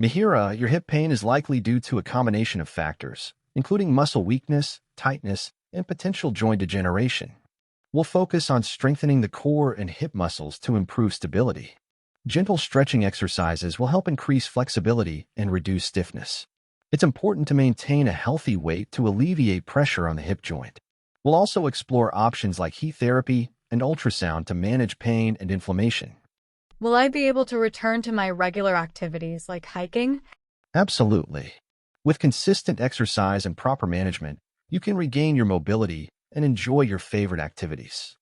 MIHIRA, your hip pain is likely due to a combination of factors, including muscle weakness, tightness, and potential joint degeneration. We'll focus on strengthening the core and hip muscles to improve stability. Gentle stretching exercises will help increase flexibility and reduce stiffness. It's important to maintain a healthy weight to alleviate pressure on the hip joint. We'll also explore options like heat therapy and ultrasound to manage pain and inflammation. Will I be able to return to my regular activities like hiking? Absolutely. With consistent exercise and proper management, you can regain your mobility and enjoy your favorite activities.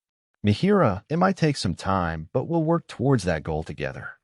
Mihira, it might take some time, but we'll work towards that goal together.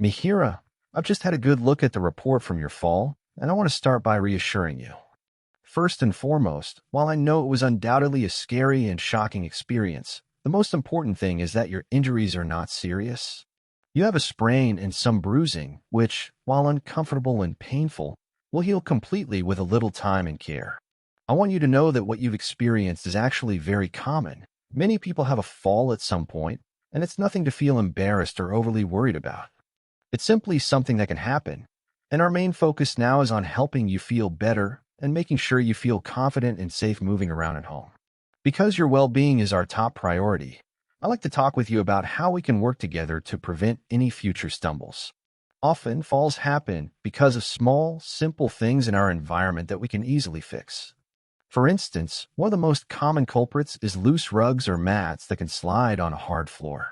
Mihira, I've just had a good look at the report from your fall, and I want to start by reassuring you. First and foremost, while I know it was undoubtedly a scary and shocking experience, the most important thing is that your injuries are not serious. You have a sprain and some bruising, which, while uncomfortable and painful, will heal completely with a little time and care. I want you to know that what you've experienced is actually very common. Many people have a fall at some point, and it's nothing to feel embarrassed or overly worried about. It's simply something that can happen, and our main focus now is on helping you feel better and making sure you feel confident and safe moving around at home. Because your well-being is our top priority, I'd like to talk with you about how we can work together to prevent any future stumbles. Often, falls happen because of small, simple things in our environment that we can easily fix. For instance, one of the most common culprits is loose rugs or mats that can slide on a hard floor.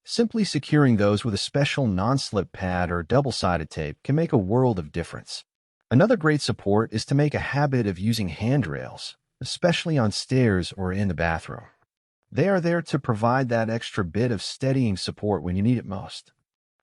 Simply securing those with a special non-slip pad or double-sided tape can make a world of difference. Another great support is to make a habit of using handrails, especially on stairs or in the bathroom. They are there to provide that extra bit of steadying support when you need it most.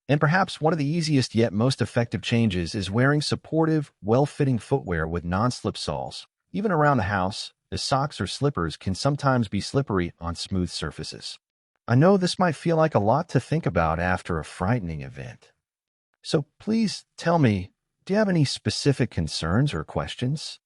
And perhaps one of the easiest yet most effective changes is wearing supportive, well-fitting footwear with non-slip soles, even around the house, as socks or slippers can sometimes be slippery on smooth surfaces. I know this might feel like a lot to think about after a frightening event. So please tell me, do you have any specific concerns or questions?